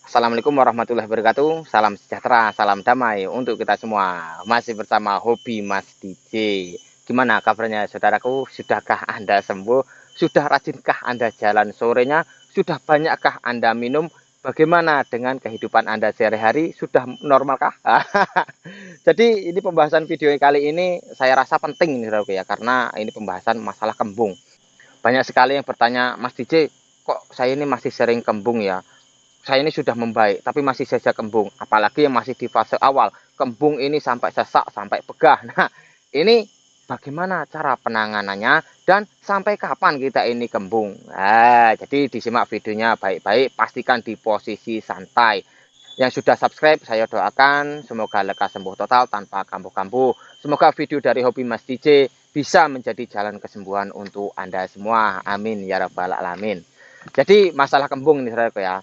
Assalamualaikum warahmatullahi wabarakatuh. Salam sejahtera, salam damai untuk kita semua. Masih bersama Hobi Mas DJ. Gimana kabarnya saudaraku? Sudahkah Anda sembuh? Sudah rajinkah Anda jalan sorenya? Sudah banyakkah Anda minum? Bagaimana dengan kehidupan Anda sehari-hari? Sudah normalkah? Jadi ini pembahasan video kali ini saya rasa penting ini saudaraku ya, karena ini pembahasan masalah kembung. Banyak sekali yang bertanya, Mas DJ, kok saya ini masih sering kembung ya? Saya ini sudah membaik tapi masih saja kembung, apalagi yang masih di fase awal kembung ini sampai sesak sampai pegah. Nah, ini bagaimana cara penanganannya dan sampai kapan kita ini kembung. Nah, jadi disimak videonya baik-baik, pastikan di posisi santai. Yang sudah subscribe saya doakan semoga lekas sembuh total tanpa kambuh-kambuh. Semoga video dari Hobi Mas DJ bisa menjadi jalan kesembuhan untuk Anda semua, amin ya rabbal alamin. Jadi masalah kembung ini saudara ya,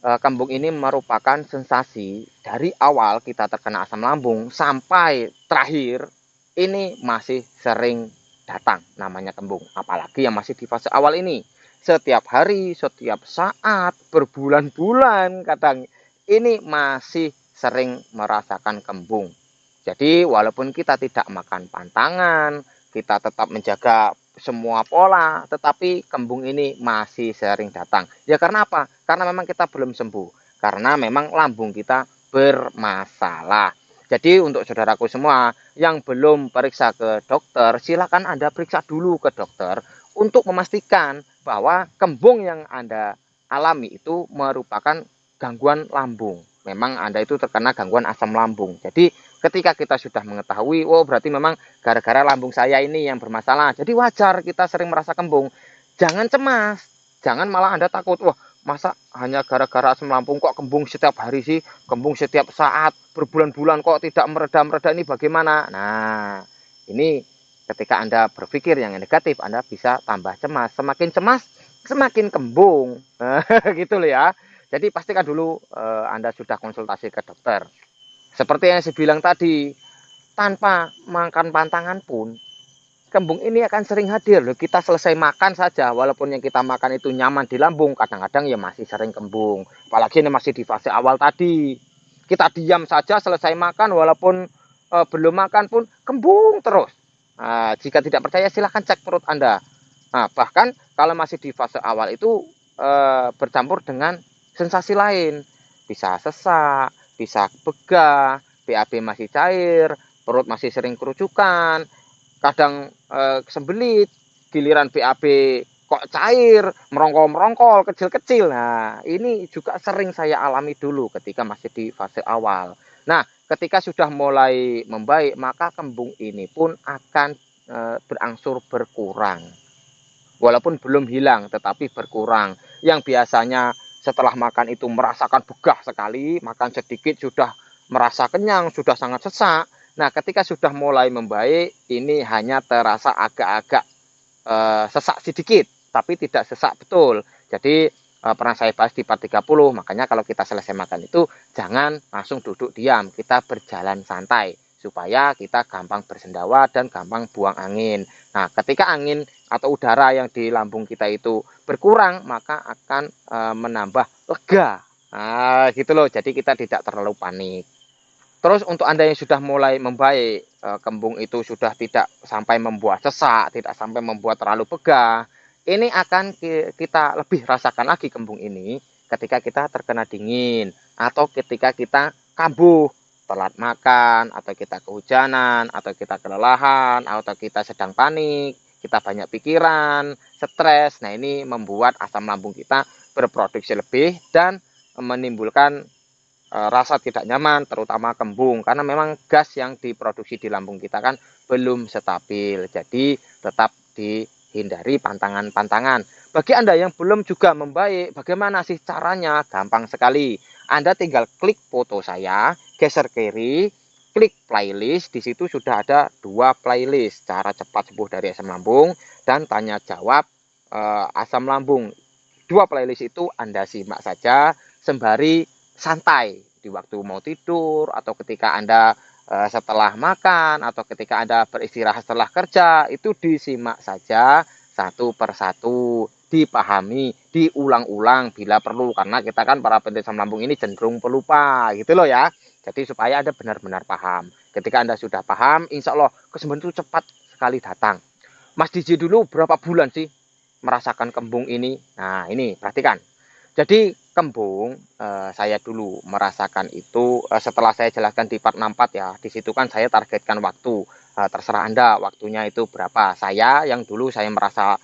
kembung ini merupakan sensasi dari awal kita terkena asam lambung sampai terakhir ini masih sering datang namanya kembung, apalagi yang masih di fase awal ini setiap hari, setiap saat, berbulan-bulan kadang ini masih sering merasakan kembung. Jadi walaupun kita tidak makan pantangan, kita tetap menjaga semua pola, tetapi kembung ini masih sering datang. Ya karena apa? Karena memang kita belum sembuh. Karena memang lambung kita bermasalah. Jadi untuk saudaraku semua yang belum periksa ke dokter, silakan Anda periksa dulu ke dokter untuk memastikan bahwa kembung yang Anda alami itu merupakan gangguan lambung. Memang Anda itu terkena gangguan asam lambung. Jadi ketika kita sudah mengetahui, oh berarti memang gara-gara lambung saya ini yang bermasalah. Jadi wajar kita sering merasa kembung. Jangan cemas, jangan malah Anda takut, wah masa hanya gara-gara asam lambung kok kembung setiap hari sih, kembung setiap saat, berbulan-bulan kok tidak mereda-mereda, ini bagaimana? Nah, ini ketika Anda berpikir yang negatif, Anda bisa tambah cemas. Semakin cemas, semakin kembung. Gitu loh ya. Jadi pastikan dulu Anda sudah konsultasi ke dokter. Seperti yang saya bilang tadi, tanpa makan pantangan pun kembung ini akan sering hadir loh. Kita selesai makan saja, walaupun yang kita makan itu nyaman di lambung, kadang-kadang ya masih sering kembung. Apalagi ini masih di fase awal tadi. Kita diam saja selesai makan, walaupun belum makan pun kembung terus. Nah, jika tidak percaya silahkan cek perut Anda. Nah, bahkan kalau masih di fase awal itu bercampur dengan sensasi lain. Bisa sesak, bisa begah, BAB masih cair, perut masih sering kerucukan, kadang sembelit, giliran BAB kok cair, merongkol-merongkol, kecil-kecil. Nah, ini juga sering saya alami dulu ketika masih di fase awal. Nah, ketika sudah mulai membaik, maka kembung ini pun akan berangsur berkurang. Walaupun belum hilang, tetapi berkurang. Yang biasanya setelah makan itu merasakan begah sekali, makan sedikit sudah merasa kenyang, sudah sangat sesak. Nah, ketika sudah mulai membaik, ini hanya terasa agak-agak sesak sedikit, tapi tidak sesak betul. Jadi pernah saya bahas di part 30, makanya kalau kita selesai makan itu jangan langsung duduk diam, kita berjalan santai supaya kita gampang bersendawa dan gampang buang angin. Nah, ketika angin atau udara yang di lambung kita itu berkurang, maka akan menambah lega. Nah, gitu loh. Jadi kita tidak terlalu panik. Terus untuk Anda yang sudah mulai membaik, kembung itu sudah tidak sampai membuat sesak, tidak sampai membuat terlalu begah, ini akan kita lebih rasakan lagi kembung ini ketika kita terkena dingin atau ketika kita kambuh, telat makan, atau kita kehujanan, atau kita kelelahan, atau kita sedang panik, kita banyak pikiran, stres. Nah, ini membuat asam lambung kita berproduksi lebih dan menimbulkan rasa tidak nyaman, terutama kembung, karena memang gas yang diproduksi di lambung kita kan belum stabil. Jadi tetap dihindari pantangan-pantangan. Bagi Anda yang belum juga membaik, bagaimana sih caranya? Gampang sekali. Anda tinggal klik foto saya, geser kiri, klik playlist. Di situ sudah ada 2 playlist, cara cepat sembuh dari asam lambung dan tanya jawab asam lambung. 2 playlist itu Anda simak saja sembari santai di waktu mau tidur, atau ketika Anda setelah makan, atau ketika Anda beristirahat setelah kerja, itu disimak saja satu persatu. dipahami, diulang-ulang bila perlu, karena kita kan para penderita asam lambung ini cenderung pelupa gitu loh ya. Jadi supaya Anda benar-benar paham. Ketika Anda sudah paham, insya Allah kesembuhan itu cepat sekali datang. Mas DJ dulu berapa bulan sih merasakan kembung ini? Nah ini perhatikan. Jadi kembung saya dulu merasakan itu setelah saya jelaskan di part 64 ya. Di situ kan saya targetkan waktu. Terserah Anda waktunya itu berapa. Saya yang dulu saya merasa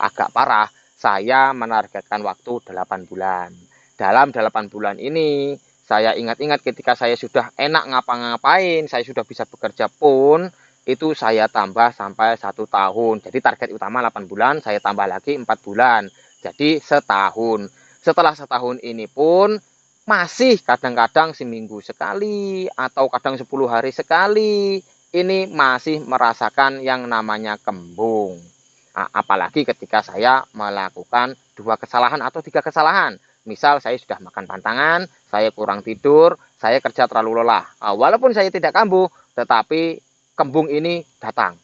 agak parah, saya menargetkan waktu 8 bulan. Dalam 8 bulan ini saya ingat-ingat ketika saya sudah enak ngapa-ngapain, saya sudah bisa bekerja pun, itu saya tambah sampai 1 tahun. Jadi target utama 8 bulan, saya tambah lagi 4 bulan. Jadi setahun. Setelah setahun ini pun masih kadang-kadang seminggu sekali atau kadang 10 hari sekali ini masih merasakan yang namanya kembung. Nah, apalagi ketika saya melakukan 2 kesalahan atau 3 kesalahan. Misal saya sudah makan pantangan, saya kurang tidur, saya kerja terlalu lelah. Nah, walaupun saya tidak kambuh, tetapi kembung ini datang.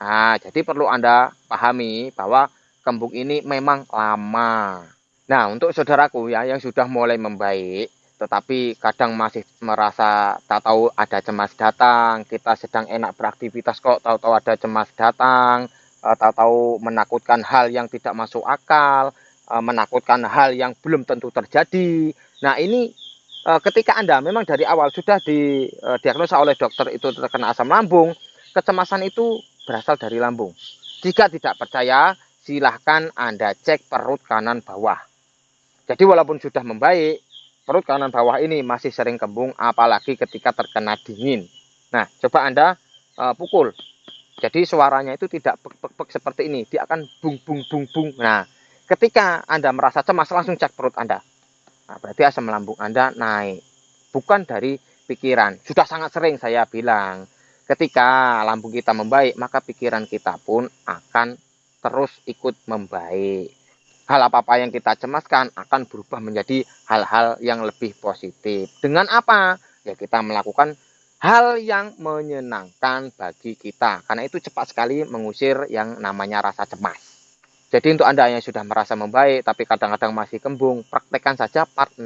Nah, jadi perlu Anda pahami bahwa kembung ini memang lama. Nah, untuk saudaraku ya yang sudah mulai membaik, tetapi kadang masih merasa tak tahu ada cemas datang, kita sedang enak beraktivitas kok tahu-tahu ada cemas datang, tahu-tahu menakutkan hal yang tidak masuk akal, menakutkan hal yang belum tentu terjadi. Nah, ini ketika Anda memang dari awal sudah didiagnosa oleh dokter itu terkena asam lambung, kecemasan itu berasal dari lambung. Jika tidak percaya, silahkan Anda cek perut kanan bawah. Jadi walaupun sudah membaik, perut kanan bawah ini masih sering kembung, apalagi ketika terkena dingin. Nah, coba Anda pukul. Jadi suaranya itu tidak bek-bek seperti ini, dia akan bung-bung-bung-bung. Nah, ketika Anda merasa cemas, langsung cek perut Anda. Nah, berarti asam lambung Anda naik. Bukan dari pikiran. Sudah sangat sering saya bilang, ketika lambung kita membaik, maka pikiran kita pun akan terus ikut membaik. Hal apa-apa yang kita cemaskan akan berubah menjadi hal-hal yang lebih positif. Dengan apa? Ya kita melakukan hal yang menyenangkan bagi kita. Karena itu cepat sekali mengusir yang namanya rasa cemas. Jadi untuk Anda yang sudah merasa membaik tapi kadang-kadang masih kembung, praktekkan saja part 60.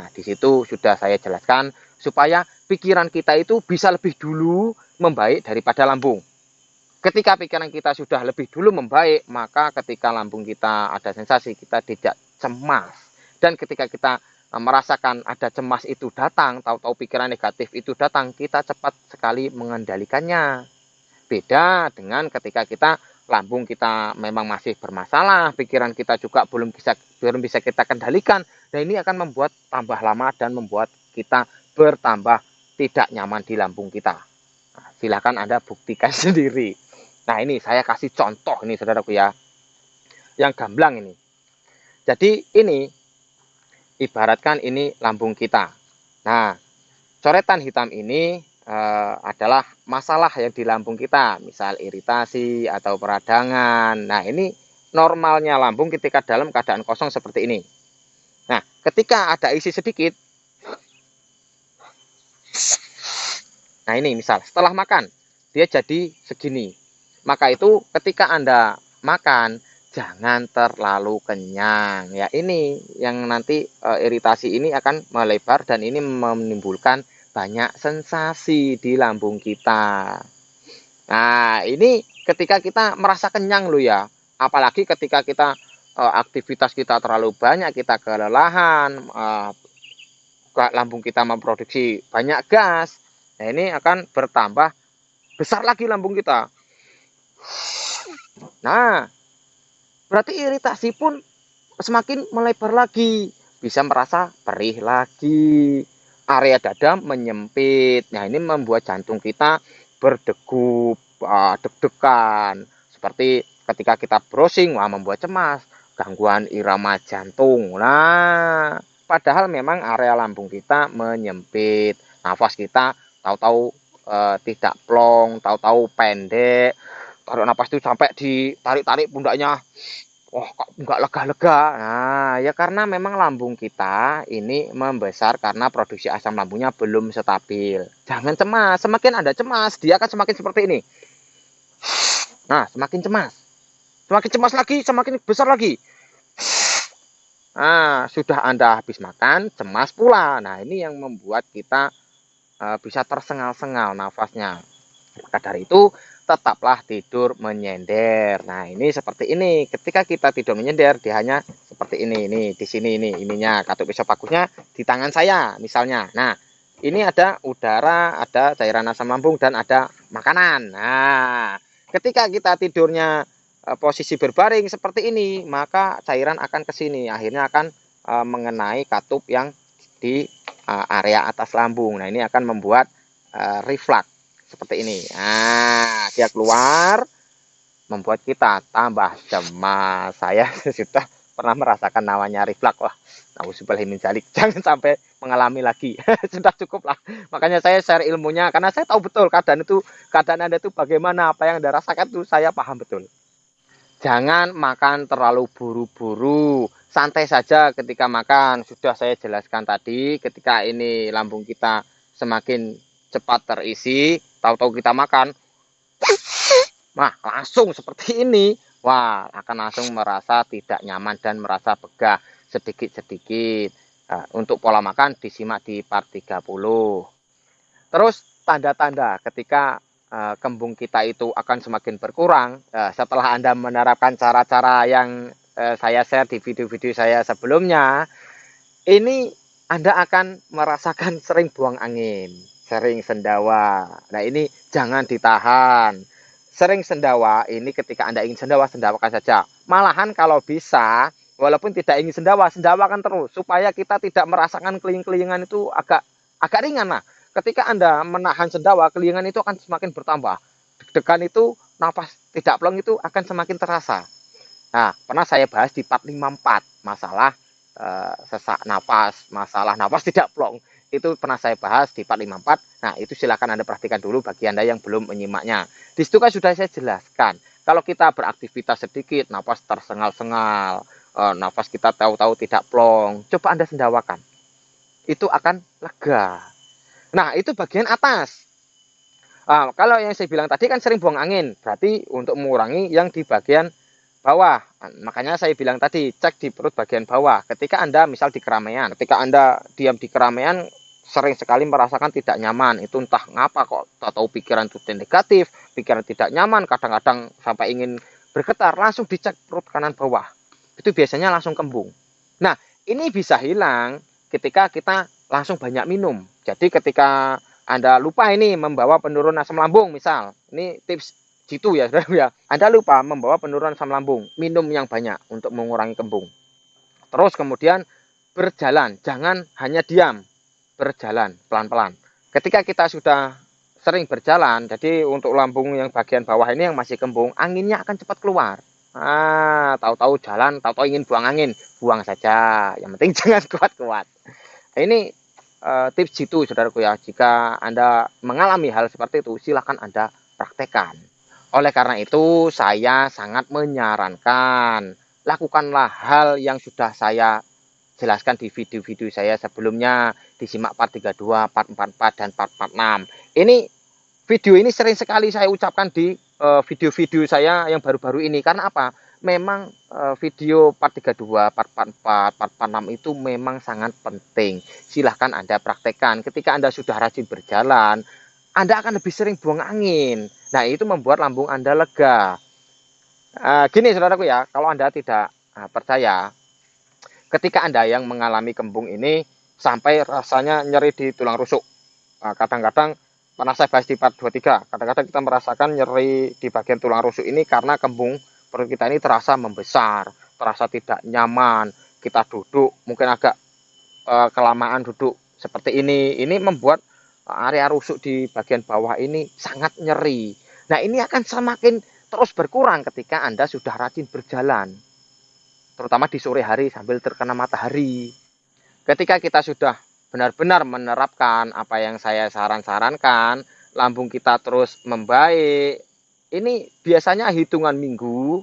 Nah, di situ sudah saya jelaskan supaya pikiran kita itu bisa lebih dulu membaik daripada lambung. Ketika pikiran kita sudah lebih dulu membaik, maka ketika lambung kita ada sensasi, kita tidak cemas. Dan ketika kita merasakan ada cemas itu datang, tahu-tahu pikiran negatif itu datang, kita cepat sekali mengendalikannya. Beda dengan ketika kita lambung kita memang masih bermasalah, pikiran kita juga belum bisa kita kendalikan. Nah, ini akan membuat tambah lama dan membuat kita bertambah tidak nyaman di lambung kita. Nah, silakan Anda buktikan sendiri. Nah, ini saya kasih contoh ini saudaraku ya, yang gamblang ini. Jadi ini ibaratkan ini lambung kita. Nah, coretan hitam ini adalah masalah yang di lambung kita, misal iritasi atau peradangan. Nah, ini normalnya lambung ketika dalam keadaan kosong seperti ini. Nah, ketika ada isi sedikit, nah ini misal setelah makan dia jadi segini. Maka itu ketika Anda makan jangan terlalu kenyang. Ya ini yang nanti iritasi ini akan melebar dan ini menimbulkan banyak sensasi di lambung kita. Nah, ini ketika kita merasa kenyang loh ya. Apalagi ketika kita aktivitas kita terlalu banyak, kita kelelahan, lambung kita memproduksi banyak gas. Nah, ini akan bertambah besar lagi lambung kita. Nah, berarti iritasi pun semakin melebar lagi, bisa merasa perih lagi, area dada menyempit. Nah, ini membuat jantung kita berdegup, deg-degan. Seperti ketika kita browsing, membuat cemas, gangguan irama jantung. Nah, padahal memang area lambung kita menyempit, nafas kita tahu-tahu tidak plong, tahu-tahu pendek. Taruh napas itu sampai ditarik-tarik pundaknya, kok nggak lega-lega. Nah, ya karena memang lambung kita ini membesar karena produksi asam lambungnya belum stabil. Jangan cemas, semakin Anda cemas, dia akan semakin seperti ini. Nah, semakin cemas. semakin cemas lagi, semakin besar lagi. Nah, sudah Anda habis makan, cemas pula. Nah, ini yang membuat kita bisa tersengal-sengal nafasnya. Maka dari itu, tetaplah tidur menyender. Nah, ini seperti ini. Ketika kita tidur menyender, dia hanya seperti ini. Ini di sini ini ininya. Katup esopagusnya di tangan saya misalnya. Nah, ini ada udara, ada cairan asam lambung dan ada makanan. Nah, ketika kita tidurnya posisi berbaring seperti ini, maka cairan akan ke sini, akhirnya akan mengenai katup yang di area atas lambung. Nah, ini akan membuat reflux seperti ini. Nah, dia keluar, membuat kita tambah cemas. Saya sudah pernah merasakan namanya reflux. Wah, nauzubillah min dzalik. Jangan sampai mengalami lagi. Sudah cukup lah. Makanya saya share ilmunya karena saya tahu betul keadaan Anda itu bagaimana, apa yang Anda rasakan itu saya paham betul. Jangan makan terlalu buru-buru. Santai saja ketika makan. Sudah saya jelaskan tadi, ketika ini lambung kita semakin cepat terisi, tahu-tahu kita makan, nah langsung seperti ini. Wah, akan langsung merasa tidak nyaman dan merasa begah sedikit-sedikit. Nah, untuk pola makan disimak di part 30. Terus tanda-tanda ketika kembung kita itu akan semakin berkurang setelah Anda menerapkan cara-cara yang saya share di video-video saya sebelumnya, ini Anda akan merasakan sering buang angin, sering sendawa. Nah, ini jangan ditahan. Sering sendawa ini ketika Anda ingin sendawa, sendawakan saja. Malahan kalau bisa, walaupun tidak ingin sendawa, sendawakan terus supaya kita tidak merasakan keling-kelingan itu agak ringan lah. Ketika Anda menahan sendawa, kelingan itu akan semakin bertambah. Deg-degan itu, nafas tidak plong itu akan semakin terasa. Nah, pernah saya bahas di part 54, masalah sesak napas, masalah napas tidak plong. Itu pernah saya bahas di part 54. Nah, itu silakan Anda perhatikan dulu bagi Anda yang belum menyimaknya. Di situ kan sudah saya jelaskan. Kalau kita beraktivitas sedikit, napas tersengal-sengal, nafas kita tahu-tahu tidak plong, coba Anda sendawakan. Itu akan lega. Nah, itu bagian atas. Kalau yang saya bilang tadi kan sering buang angin, berarti untuk mengurangi yang di bagian bawah. Makanya saya bilang tadi, cek di perut bagian bawah. Ketika Anda misal di keramaian, ketika Anda diam di keramaian, sering sekali merasakan tidak nyaman. Itu entah ngapa kok, atau pikiran itu negatif, pikiran tidak nyaman, kadang-kadang sampai ingin bergetar, langsung dicek perut kanan bawah. Itu biasanya langsung kembung. Nah, ini bisa hilang ketika kita langsung banyak minum. Jadi ketika Anda lupa ini membawa penurunan asam lambung misal, ini tips jitu ya, ya. Anda lupa membawa penurunan asam lambung, minum yang banyak untuk mengurangi kembung. Terus kemudian berjalan, jangan hanya diam, berjalan pelan-pelan. Ketika kita sudah sering berjalan, jadi untuk lambung yang bagian bawah ini yang masih kembung, anginnya akan cepat keluar. Tahu-tahu jalan, tahu-tahu ingin buang angin, buang saja. Yang penting jangan kuat-kuat. Ini tips jitu, saudaraku ya. Jika Anda mengalami hal seperti itu, silakan Anda praktekkan. Oleh karena itu, saya sangat menyarankan, lakukanlah hal yang sudah saya jelaskan di video-video saya sebelumnya. Disimak part 32, part 44, dan part 46. Video ini sering sekali saya ucapkan di video-video saya yang baru-baru ini. Karena apa? Memang video part 32, part 44, part 46 itu memang sangat penting. Silahkan Anda praktekkan. Ketika Anda sudah rajin berjalan, Anda akan lebih sering buang angin. Nah, itu membuat lambung Anda lega. Gini, saudaraku ya, kalau Anda tidak percaya, ketika Anda yang mengalami kembung ini, sampai rasanya nyeri di tulang rusuk. Kadang-kadang pernah saya bahas di part 23, kadang-kadang kita merasakan nyeri di bagian tulang rusuk ini karena kembung perut kita ini terasa membesar, terasa tidak nyaman. Kita duduk mungkin agak kelamaan duduk seperti ini membuat area rusuk di bagian bawah ini sangat nyeri. Nah, ini akan semakin terus berkurang ketika Anda sudah rajin berjalan, terutama di sore hari sambil terkena matahari. Ketika kita sudah benar-benar menerapkan apa yang saya sarankan, lambung kita terus membaik. Ini biasanya hitungan minggu,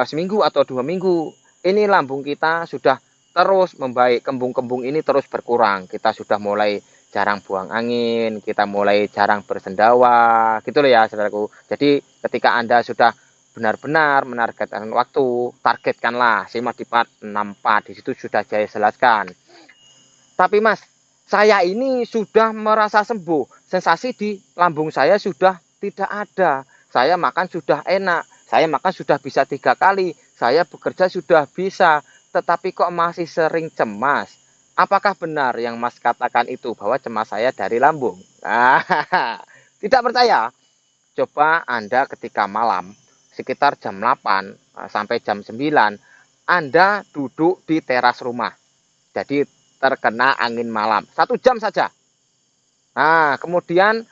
seminggu atau 2 minggu, ini lambung kita sudah terus membaik, kembung-kembung ini terus berkurang. Kita sudah mulai jarang buang angin, kita mulai jarang bersendawa, gitu loh ya, saudaraku. Jadi ketika Anda sudah benar-benar menargetkan waktu, targetkanlah simak di part 64, di situ sudah saya jelaskan. Tapi Mas, saya ini sudah merasa sembuh, sensasi di lambung saya sudah tidak ada, saya makan sudah enak, saya makan sudah bisa 3 kali, saya bekerja sudah bisa, tetapi kok masih sering cemas. Apakah benar yang Mas katakan itu bahwa cemas saya dari lambung? Tidak percaya? Coba Anda ketika malam sekitar jam 8 sampai jam 9 Anda duduk di teras rumah. Jadi terkena angin malam 1 jam saja. Nah, kemudian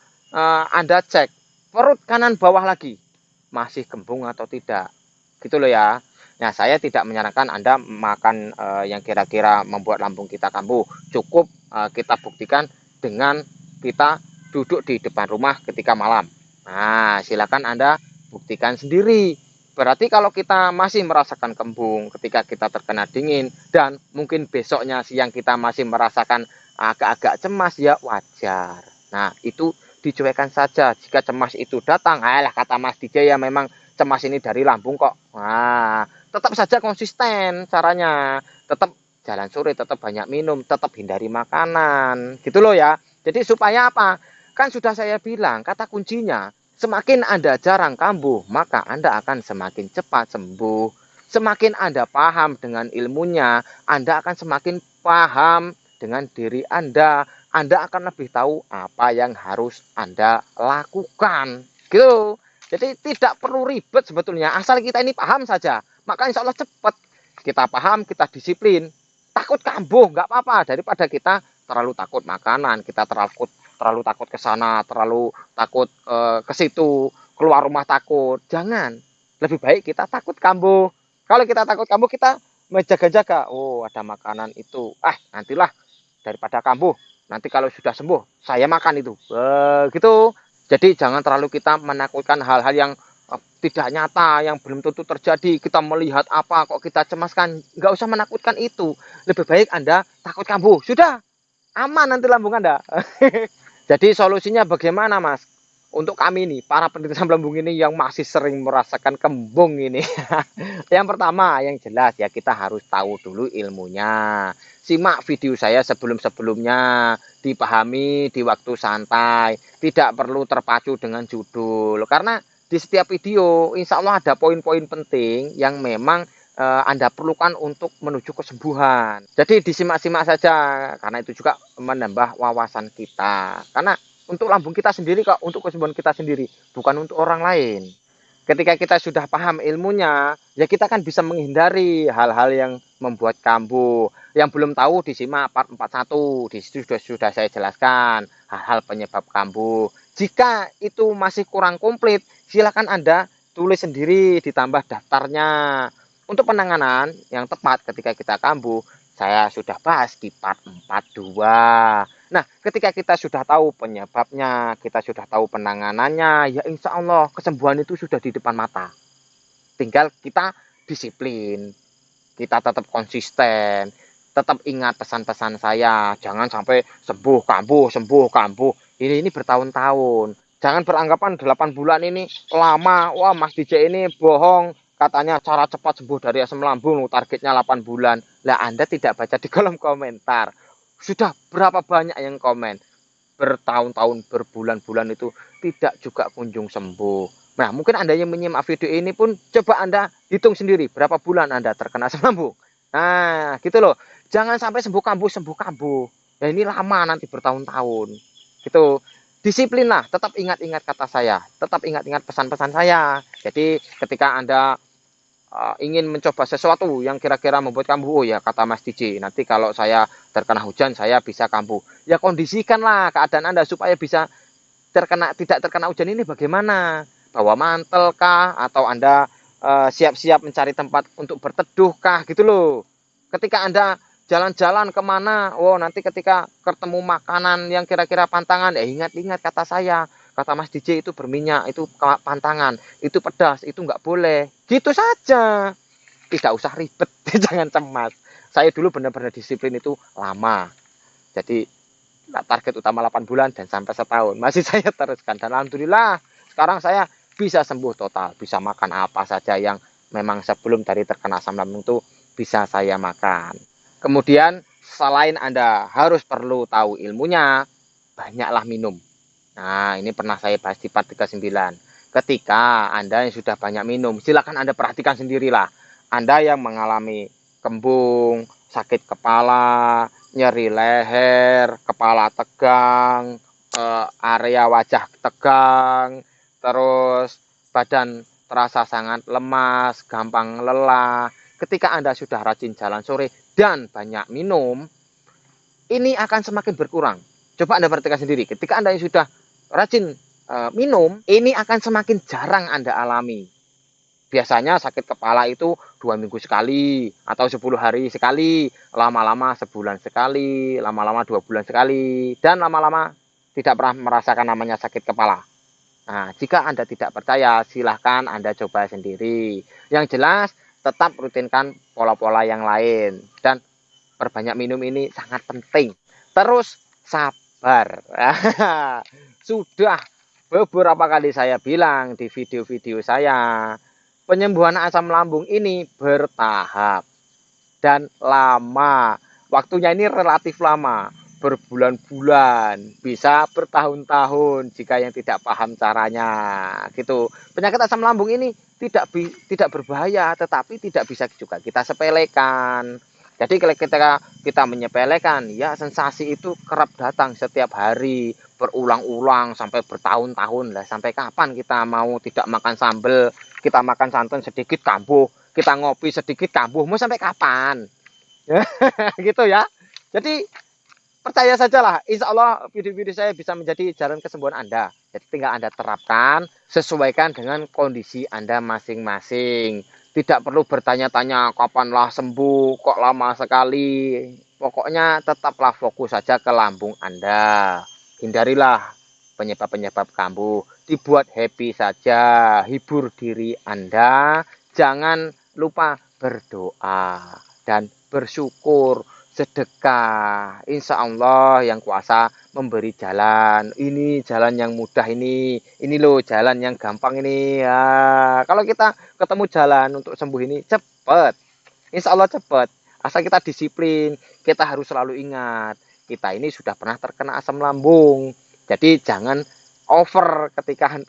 Anda cek perut kanan bawah lagi masih kembung atau tidak. Gitu loh ya. Nah, saya tidak menyarankan Anda makan yang kira-kira membuat lambung kita kambuh. Cukup kita buktikan dengan kita duduk di depan rumah ketika malam. Nah, silakan Anda buktikan sendiri. Berarti kalau kita masih merasakan kembung ketika kita terkena dingin dan mungkin besoknya siang kita masih merasakan agak-agak cemas, ya wajar. Nah, itu dicuekkan saja. Jika cemas itu datang, alah kata Mas DJ ya memang cemas ini dari lambung kok. Nah, tetap saja konsisten caranya. Tetap jalan sore, tetap banyak minum, tetap hindari makanan. Gitu loh ya. Jadi supaya apa? Kan sudah saya bilang, kata kuncinya, semakin Anda jarang kambuh, maka Anda akan semakin cepat sembuh. Semakin Anda paham dengan ilmunya, Anda akan semakin paham dengan diri Anda. Anda akan lebih tahu apa yang harus Anda lakukan. Gitu. Jadi tidak perlu ribet sebetulnya, asal kita ini paham saja. Maka insya Allah cepat. Kita paham, kita disiplin. Takut kambuh, nggak apa-apa. Daripada kita terlalu takut makanan, kita terlalu takut ke sana, terlalu takut ke situ, keluar rumah takut. Jangan. Lebih baik kita takut kambuh. Kalau kita takut kambuh, kita menjaga-jaga. Oh, ada makanan itu. Nantilah daripada kambuh. Nanti kalau sudah sembuh, saya makan itu. Gitu. Jadi jangan terlalu kita menakutkan hal-hal yang tidak nyata, yang belum tentu terjadi. Kita melihat apa kok kita cemaskan. Nggak usah menakutkan itu. Lebih baik Anda takut kambuh. Sudah. Aman nanti lambung Anda. Jadi solusinya bagaimana Mas? Untuk kami nih, para penderita lambung ini yang masih sering merasakan kembung ini. Yang pertama, yang jelas ya kita harus tahu dulu ilmunya. Simak video saya sebelum-sebelumnya, dipahami di waktu santai, tidak perlu terpacu dengan judul. Karena di setiap video, insya Allah ada poin-poin penting yang memang Anda perlukan untuk menuju kesembuhan. Jadi disimak-simak saja, karena itu juga menambah wawasan kita. Karena untuk lambung kita sendiri kok, untuk kesembuhan kita sendiri, bukan untuk orang lain. Ketika kita sudah paham ilmunya, ya kita kan bisa menghindari hal-hal yang membuat kambuh. Yang belum tahu disimak part 41, di situ sudah saya jelaskan hal-hal penyebab kambuh. Jika itu masih kurang komplit, silakan Anda tulis sendiri, ditambah daftarnya. Untuk penanganan yang tepat ketika kita kambuh, saya sudah bahas di part 42. Nah, ketika kita sudah tahu penyebabnya, kita sudah tahu penanganannya, ya insya Allah kesembuhan itu sudah di depan mata. Tinggal kita disiplin, kita tetap konsisten, tetap ingat pesan-pesan saya. Jangan sampai sembuh kambuh. Ini bertahun-tahun. Jangan beranggapan 8 bulan ini lama. Wah, Mas DJ ini bohong. Katanya cara cepat sembuh dari asam lambung, targetnya 8 bulan. Lah, Anda tidak baca di kolom komentar. Sudah berapa banyak yang komen? Bertahun-tahun, berbulan-bulan itu tidak juga kunjung sembuh. Nah, mungkin Anda yang menyimak video ini pun coba Anda hitung sendiri berapa bulan Anda terkena asam lambung. Nah, gitu loh. Jangan sampai sembuh kambuh. Ya ini lama nanti bertahun-tahun. Gitu. Disiplinlah, tetap ingat-ingat kata saya, tetap ingat-ingat pesan-pesan saya. Jadi ketika Anda ingin mencoba sesuatu yang kira-kira membuat kambuh, oh ya kata Mas DJ, nanti kalau saya terkena hujan saya bisa kambuh. Ya kondisikanlah keadaan Anda supaya bisa tidak terkena hujan ini bagaimana? Bawa mantel kah? Atau Anda siap-siap mencari tempat untuk berteduh kah? Gitu loh. Ketika Anda jalan-jalan kemana, nanti ketika ketemu makanan yang kira-kira pantangan, ingat-ingat kata saya. Kata Mas DJ itu berminyak, itu pantangan, itu pedas, itu nggak boleh. Gitu saja. Tidak usah ribet, jangan cemas. Saya dulu benar-benar disiplin itu lama. Jadi target utama 8 bulan dan sampai setahun. Masih saya teruskan. Dan alhamdulillah sekarang saya bisa sembuh total, bisa makan apa saja yang memang sebelum dari terkena asam lambung itu bisa saya makan. Kemudian selain Anda harus perlu tahu ilmunya, banyaklah minum. Nah, ini pernah saya bahas di part 39. Ketika Anda yang sudah banyak minum, silakan Anda perhatikan sendirilah. Anda yang mengalami kembung, sakit kepala, nyeri leher, kepala tegang, area wajah tegang, terus badan terasa sangat lemas, gampang lelah. Ketika Anda sudah rajin jalan sore dan banyak minum, ini akan semakin berkurang. Coba Anda perhatikan sendiri, ketika Anda yang sudah rajin minum, ini akan semakin jarang Anda alami. Biasanya sakit kepala itu 2 minggu sekali atau 10 hari sekali, lama-lama sebulan sekali, lama-lama 2 bulan sekali, dan lama-lama tidak pernah merasakan namanya sakit kepala. Nah, jika Anda tidak percaya, silahkan Anda coba sendiri. Yang jelas, tetap rutinkan pola-pola yang lain. Dan perbanyak minum ini sangat penting. Terus sabar. Sudah beberapa kali saya bilang di video-video saya, penyembuhan asam lambung ini bertahap dan lama. Waktunya ini relatif lama, berbulan-bulan, bisa bertahun-tahun jika yang tidak paham caranya. Gitu. Penyakit asam lambung ini tidak berbahaya, tetapi tidak bisa juga kita sepelekan. Jadi kalau kita menyepelekan, ya sensasi itu kerap datang setiap hari, berulang-ulang sampai bertahun-tahun lah. Sampai kapan kita mau tidak makan sambal, kita makan santan sedikit kambuh, kita ngopi sedikit kambuh, mau sampai kapan? Gitu ya. Jadi percaya sajalah, insya Allah video-video saya bisa menjadi jalan kesembuhan Anda. Jadi tinggal Anda terapkan, sesuaikan dengan kondisi Anda masing-masing. Tidak perlu bertanya-tanya kapanlah sembuh, kok lama sekali. Pokoknya tetaplah fokus saja ke lambung Anda. Hindarilah penyebab-penyebab kambuh. Dibuat happy saja, hibur diri Anda. Jangan lupa berdoa dan bersyukur, sedekah. Insya Allah yang kuasa memberi jalan. Ini jalan yang mudah ini loh jalan yang gampang ini. Ya, kalau kita ketemu jalan untuk sembuh ini cepat. Insya Allah cepat. Asal kita disiplin, kita harus selalu ingat, kita ini sudah pernah terkena asam lambung. Jadi jangan over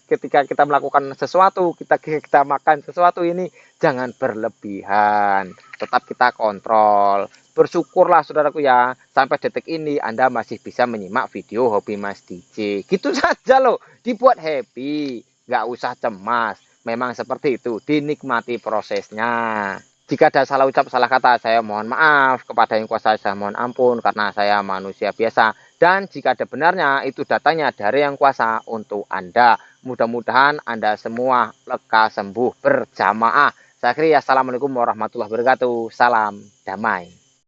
ketika kita melakukan sesuatu, kita makan sesuatu ini jangan berlebihan. Tetap kita kontrol. Bersyukurlah saudaraku ya, sampai detik ini Anda masih bisa menyimak video Hobi Mas DJ. Gitu saja loh, dibuat happy, nggak usah cemas. Memang seperti itu, dinikmati prosesnya. Jika ada salah ucap, salah kata, saya mohon maaf. Kepada yang kuasa saya mohon ampun, karena saya manusia biasa. Dan jika ada benarnya, itu datanya dari yang kuasa untuk Anda. Mudah-mudahan Anda semua lekas sembuh berjamaah. Saya akhiri, assalamualaikum warahmatullahi wabarakatuh. Salam damai.